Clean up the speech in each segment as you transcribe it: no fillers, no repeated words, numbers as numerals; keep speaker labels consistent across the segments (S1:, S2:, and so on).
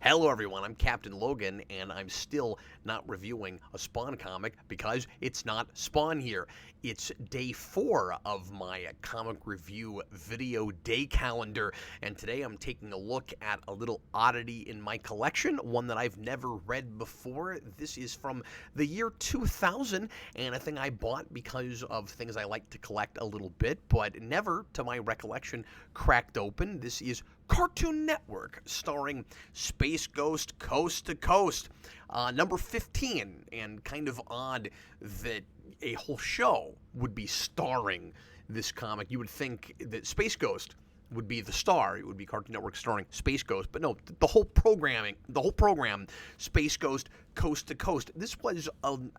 S1: Hello, everyone. I'm Captain Logan, and I'm still not reviewing a Spawn comic because it's not Spawn here. It's day 4 of my comic review video day calendar, and today I'm taking a look at a little oddity in my collection, one that I've never read before. This is from the year 2000, and a thing I bought because of things I like to collect a little bit, but never, to my recollection, cracked open. This is Cartoon Network, starring Space Ghost Coast to Coast, number 15, and kind of odd that a whole show would be starring this comic. You would think that Space Ghost would be the star. It would be Cartoon Network starring Space Ghost, but no, the whole program, Space Ghost Coast to Coast. This was an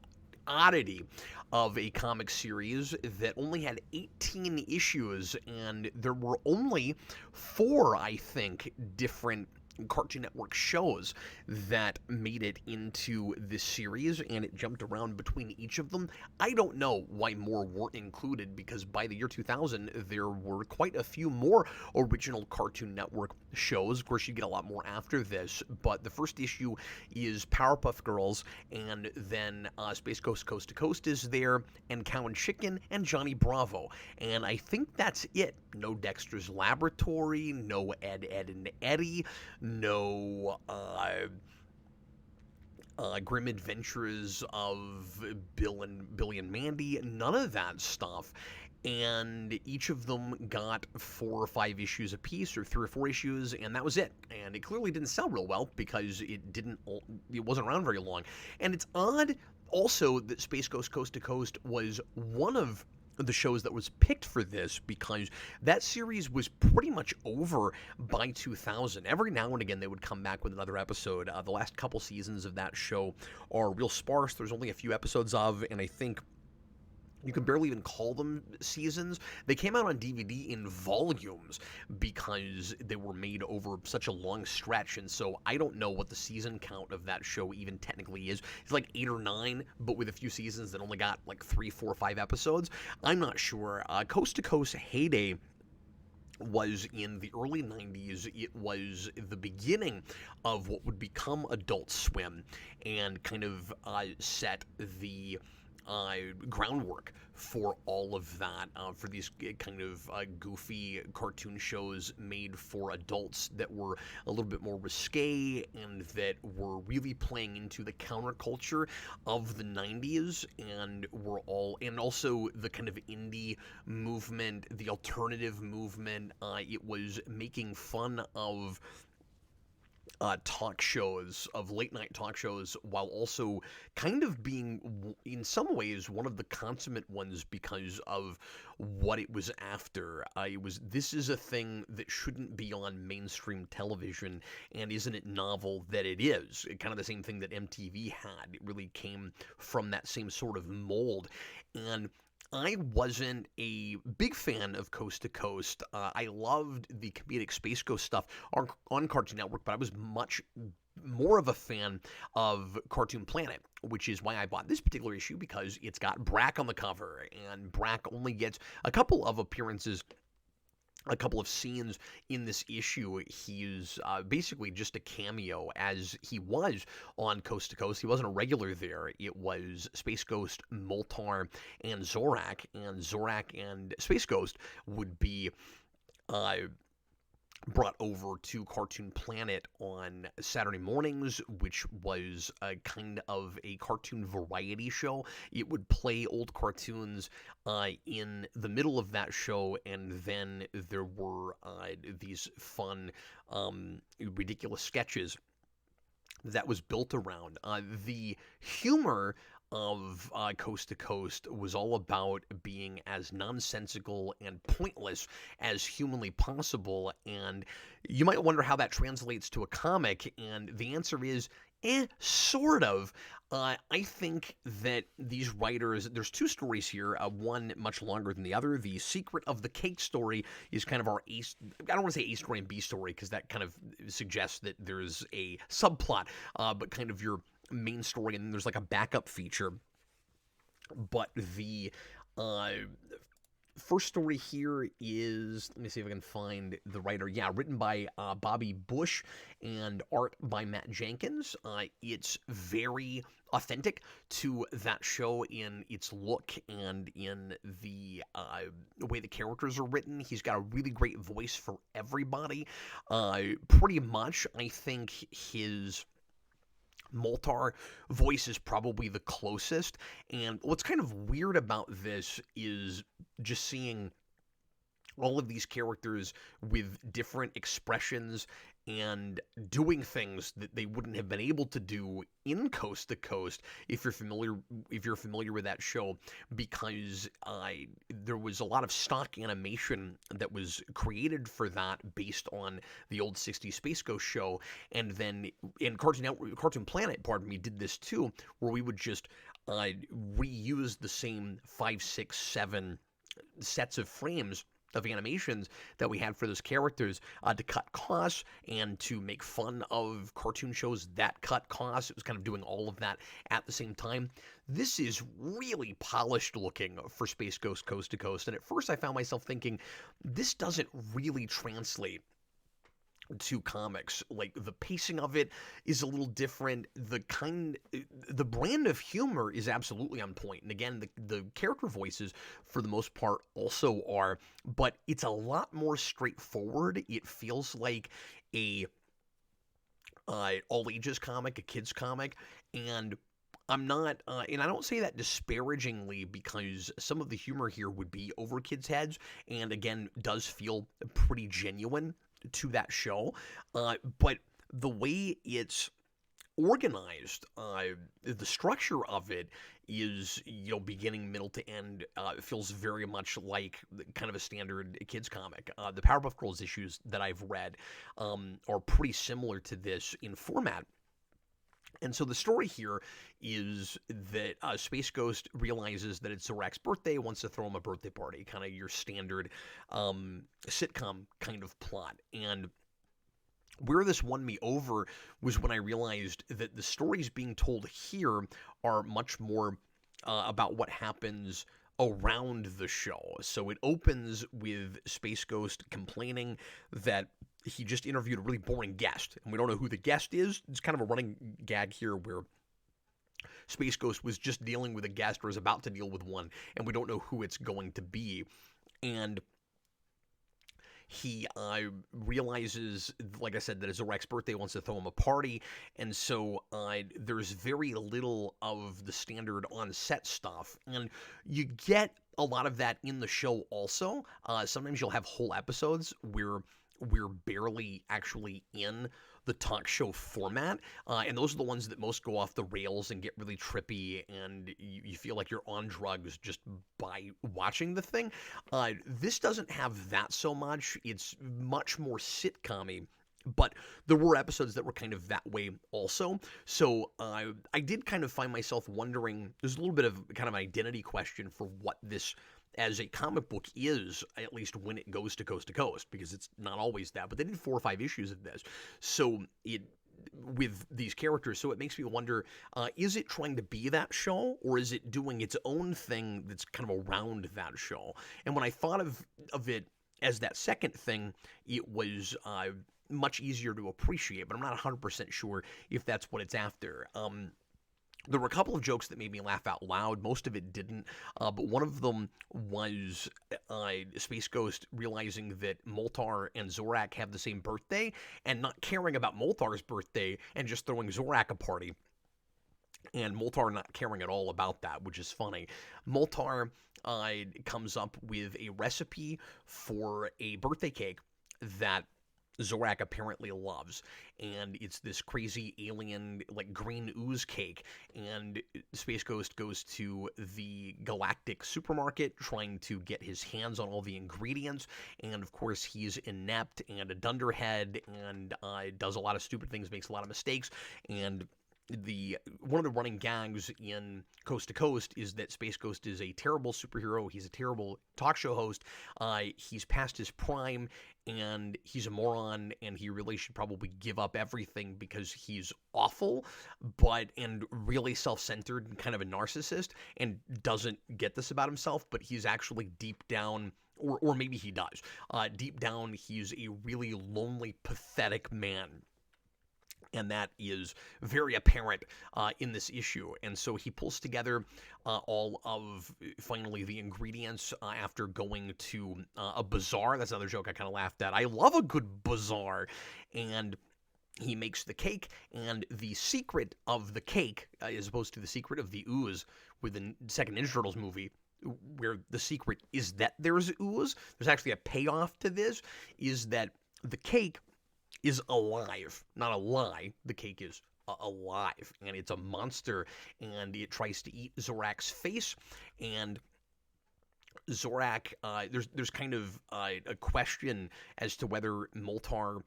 S1: oddity of a comic series that only had 18 issues, and there were only 4, I think, different Cartoon Network shows that made it into this series, and it jumped around between each of them. I don't know why more weren't included, because by the year 2000, there were quite a few more original Cartoon Network shows. Of course, you get a lot more after this, but the first issue is Powerpuff Girls, and then Space Ghost Coast to Coast is there, and Cow and Chicken, and Johnny Bravo. And I think that's it. No Dexter's Laboratory, no Ed, Edd and Eddy, no Grim Adventures of Billy and Mandy, none of that stuff. And each of them got 4 or 5 issues apiece, or 3 or 4 issues, and that was it. And it clearly didn't sell real well because it wasn't around very long. And it's odd also that Space Ghost Coast to Coast was one of the shows that was picked for this, because that series was pretty much over by 2000. Every now and again they would come back with another episode. The last couple seasons of that show are real sparse. There's only a few episodes of, and I think you can barely even call them seasons. They came out on DVD in volumes because they were made over such a long stretch, and so I don't know what the season count of that show even technically is. It's like 8 or 9, but with a few seasons that only got like 3, 4, 5 episodes. I'm not sure. Coast to Coast heyday was in the early 90s. It was the beginning of what would become Adult Swim, and kind of set the groundwork for all of that, for these kind of goofy cartoon shows made for adults that were a little bit more risque and that were really playing into the counterculture of the 90s, and also the kind of indie movement, the alternative movement. It was making fun of talk shows, of late night talk shows, while also kind of being, in some ways, one of the consummate ones because of what it was after. This is a thing that shouldn't be on mainstream television, and isn't it novel that it is? Kind of the same thing that MTV had. It really came from that same sort of mold. And I wasn't a big fan of Coast to Coast. I loved the comedic Space Ghost stuff on Cartoon Network, but I was much more of a fan of Cartoon Planet, which is why I bought this particular issue, because it's got Brak on the cover, and Brak only gets a couple of appearances, a couple of scenes in this issue. He's basically just a cameo, as he was on Coast to Coast. He wasn't a regular there. It was Space Ghost, Moltar, and Zorak and Space Ghost would be brought over to Cartoon Planet on Saturday mornings, which was a kind of a cartoon variety show. It would play old cartoons in the middle of that show, and then there were these fun, ridiculous sketches that was built around. The humor of Coast to Coast was all about being as nonsensical and pointless as humanly possible, and you might wonder how that translates to a comic, and the answer is, sort of. I think that these writers, there's 2 stories here, one much longer than the other. The Secret of the Cake story is kind of our I don't want to say A story and B story, because that kind of suggests that there's a subplot, but kind of your main story, and there's like a backup feature. But the First story here is, let me see if I can find the writer. Yeah, written by Bobby Bush and art by Matt Jenkins. It's very authentic to that show in its look and in the way the characters are written. He's got a really great voice for everybody. Pretty much, I think his Moltar voice is probably the closest. And what's kind of weird about this is just seeing all of these characters with different expressions and doing things that they wouldn't have been able to do in Coast to Coast if you're familiar with that show, because there was a lot of stock animation that was created for that based on the old 60s Space Ghost show. And then in Cartoon Planet, pardon me, did this too, where we would just reuse the same 5, 6, 7 sets of frames of animations that we had for those characters to cut costs and to make fun of cartoon shows that cut costs. It was kind of doing all of that at the same time. This is really polished looking for Space Ghost Coast to Coast, and at first I found myself thinking, this doesn't really translate to comics. Like, the pacing of it is a little different. The brand of humor is absolutely on point. And again, the character voices for the most part also are, but it's a lot more straightforward. It feels like a all ages comic, a kids comic, and I'm not, and I don't say that disparagingly, because some of the humor here would be over kids' heads, and again, does feel pretty genuine to that show, but the way it's organized, the structure of it is, beginning, middle to end, feels very much like kind of a standard kids comic. The Powerpuff Girls issues that I've read are pretty similar to this in format. And so the story here is that Space Ghost realizes that it's Zorak's birthday, wants to throw him a birthday party, kind of your standard sitcom kind of plot. And where this won me over was when I realized that the stories being told here are much more about what happens around the show. So it opens with Space Ghost complaining that he just interviewed a really boring guest, and we don't know who the guest is. It's kind of a running gag here where Space Ghost was just dealing with a guest, or is about to deal with one, and we don't know who it's going to be. And he realizes, like I said, that it's Zorak's birthday, wants to throw him a party, and so there's very little of the standard on-set stuff, and you get a lot of that in the show also. Sometimes you'll have whole episodes where we're barely actually in the talk show format, and those are the ones that most go off the rails and get really trippy, and you feel like you're on drugs just by watching the thing. This doesn't have that so much. It's much more sitcom-y, but there were episodes that were kind of that way also. So I did kind of find myself wondering, there's a little bit of kind of an identity question for what this as a comic book is, at least when it goes to Coast, because it's not always that. But they did 4 or 5 issues of this, so with these characters, so it makes me wonder, is it trying to be that show, or is it doing its own thing that's kind of around that show? And when I thought of it as that second thing, it was much easier to appreciate, but I'm not 100% sure if that's what it's after. There were a couple of jokes that made me laugh out loud. Most of it didn't, but one of them was Space Ghost realizing that Moltar and Zorak have the same birthday, and not caring about Moltar's birthday and just throwing Zorak a party. And Moltar not caring at all about that, which is funny. Moltar comes up with a recipe for a birthday cake that Zorak apparently loves, and it's this crazy alien, like, green ooze cake, and Space Ghost goes to the galactic supermarket trying to get his hands on all the ingredients, and of course he's inept and a dunderhead, and does a lot of stupid things, makes a lot of mistakes, and one of the running gags in Coast to Coast is that Space Ghost is a terrible superhero. He's a terrible talk show host. He's past his prime, and he's a moron, and he really should probably give up everything because he's awful, and really self-centered and kind of a narcissist, and doesn't get this about himself, but he's actually deep down. Or maybe he does. Deep down, he's a really lonely, pathetic man. And that is very apparent in this issue. And so he pulls together all of, finally, the ingredients after going to a bazaar. That's another joke I kind of laughed at. I love a good bazaar. And he makes the cake, and the secret of the cake, as opposed to the secret of the ooze with the second Ninja Turtles movie, where the secret is that there's ooze, there's actually a payoff to this, is that the cake is alive. Not a lie. The cake is alive, and it's a monster, and it tries to eat Zorak's face, and Zorak, there's kind of a question as to whether Moltar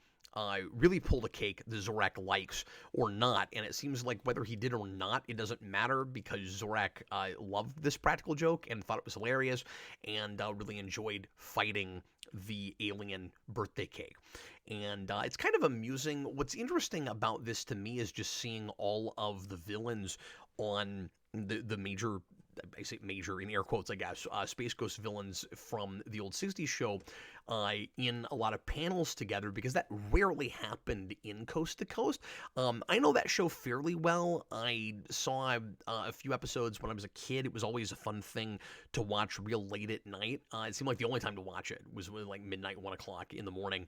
S1: really pulled a cake that Zorak likes or not, and it seems like whether he did or not, it doesn't matter, because Zorak loved this practical joke and thought it was hilarious, and really enjoyed fighting the alien birthday cake. And it's kind of amusing. What's interesting about this to me is just seeing all of the villains on the major, I say major in air quotes, I guess, Space Ghost villains from the old 60s show in a lot of panels together, because that rarely happened in Coast to Coast. I know that show fairly well. I saw a few episodes when I was a kid. It was always a fun thing to watch real late at night. It seemed like the only time to watch it was like midnight, 1 o'clock in the morning,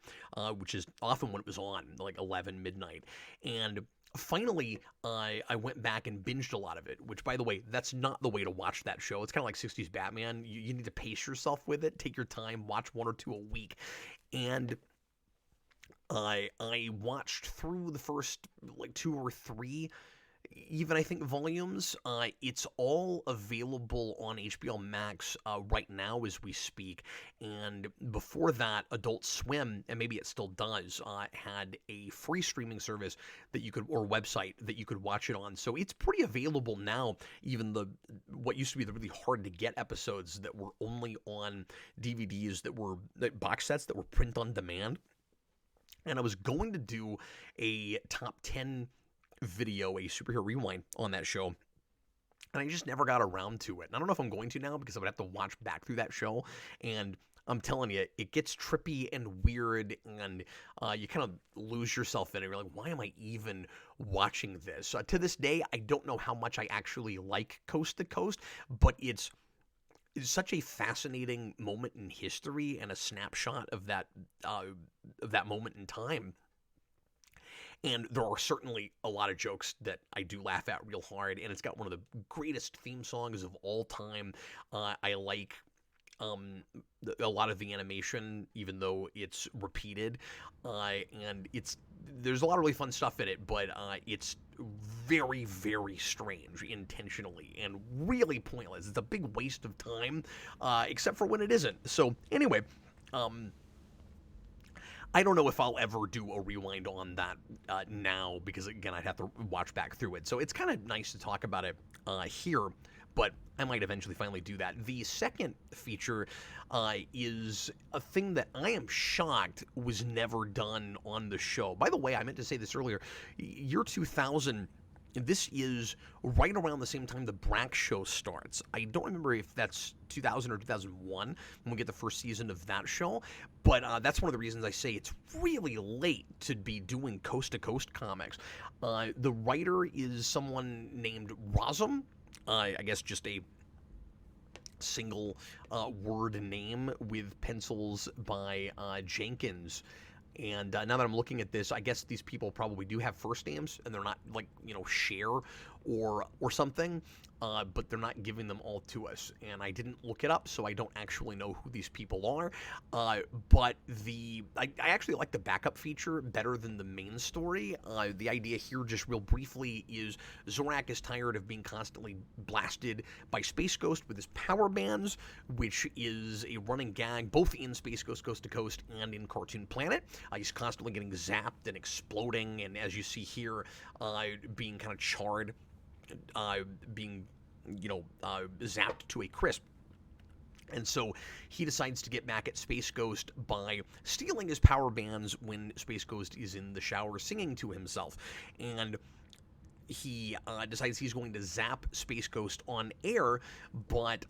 S1: which is often when it was on, like 11, midnight. And finally, I went back and binged a lot of it, which, by the way, that's not the way to watch that show. It's kind of like 60s Batman. You need to pace yourself with it. Take your time. Watch 1 or 2 a week. And I watched through the first, like, 2 or 3 even, I think, volumes. It's all available on HBO Max right now as we speak. And before that, Adult Swim, and maybe it still does, had a free streaming service that you could, or website that you could watch it on. So it's pretty available now. Even what used to be the really hard to get episodes that were only on DVDs, that were box sets that were print on demand. And I was going to do a top 10 video, a superhero rewind on that show, and I just never got around to it. And I don't know if I'm going to now, because I would have to watch back through that show, and I'm telling you, it gets trippy and weird, and you kind of lose yourself in it. You're like, why am I even watching this? To this day, I don't know how much I actually like Coast to Coast, but it's such a fascinating moment in history and a snapshot of that moment in time. And there are certainly a lot of jokes that I do laugh at real hard, and it's got one of the greatest theme songs of all time. I like a lot of the animation, even though it's repeated, and there's a lot of really fun stuff in it, but it's very, very strange intentionally, and really pointless. It's a big waste of time, except for when it isn't. So anyway, I don't know if I'll ever do a rewind on that now, because, again, I'd have to watch back through it. So it's kind of nice to talk about it here, but I might eventually finally do that. The second feature is a thing that I am shocked was never done on the show. By the way, I meant to say this earlier. Year 2000... this is right around the same time the Brack show starts. I don't remember if that's 2000 or 2001 when we get the first season of that show, but that's one of the reasons I say it's really late to be doing Coast to Coast comics. The writer is someone named Razum. I guess just a single word name with pencils by Jenkins. And now that I'm looking at this, I guess these people probably do have first names, and they're not, like, Cher or something, but they're not giving them all to us. And I didn't look it up, so I don't actually know who these people are. But I actually like the backup feature better than the main story. The idea here, just real briefly, is Zorak is tired of being constantly blasted by Space Ghost with his power bands, which is a running gag both in Space Ghost Coast to Coast and in Cartoon Planet. He's constantly getting zapped and exploding, and as you see here, being kind of charred, being, zapped to a crisp. And so he decides to get back at Space Ghost by stealing his power bands when Space Ghost is in the shower singing to himself. And he decides he's going to zap Space Ghost on air, but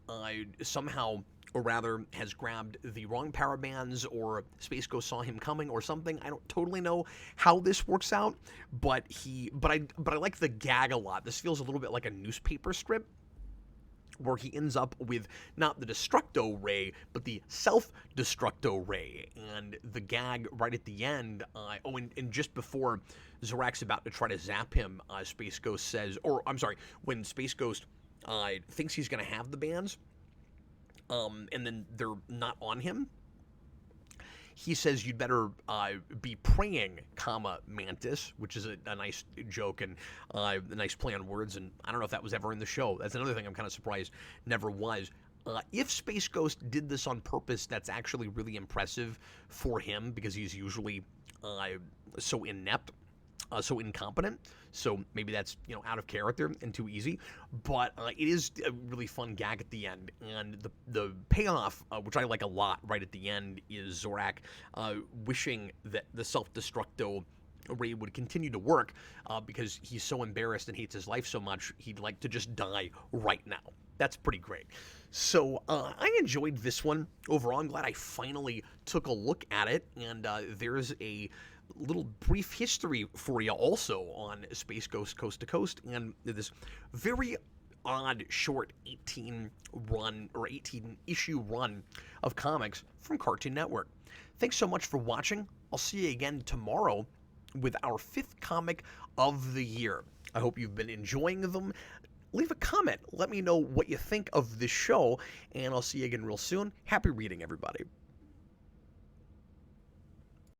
S1: somehow, or rather, has grabbed the wrong power bands, or Space Ghost saw him coming, or something. I don't totally know how this works out, but I like the gag a lot. This feels a little bit like a newspaper strip, where he ends up with not the Destructo Ray, but the Self-Destructo Ray. And the gag right at the end, and just before Zorak's about to try to zap him, Space Ghost says, when Space Ghost thinks he's going to have the bands, and then they're not on him, he says, "You'd better be praying, Mantis," which is a nice joke and a nice play on words, and I don't know if that was ever in the show. That's another thing I'm kind of surprised never was. If Space Ghost did this on purpose, that's actually really impressive for him, because he's usually so inept, so incompetent. So maybe that's, out of character and too easy. But it is a really fun gag at the end. And the payoff, which I like a lot right at the end, is Zorak wishing that the Self-Destructo Ray would continue to work, because he's so embarrassed and hates his life so much, he'd like to just die right now. That's pretty great. So I enjoyed this one overall. I'm glad I finally took a look at it. And there's a little brief history for you also on Space Ghost Coast to Coast, and this very odd short 18 issue run of comics from Cartoon Network. Thanks so much for watching. I'll see you again tomorrow with our 5th comic of the year. I hope you've been enjoying them. Leave a comment. Let me know what you think of this show, and I'll see you again real soon. Happy reading, everybody.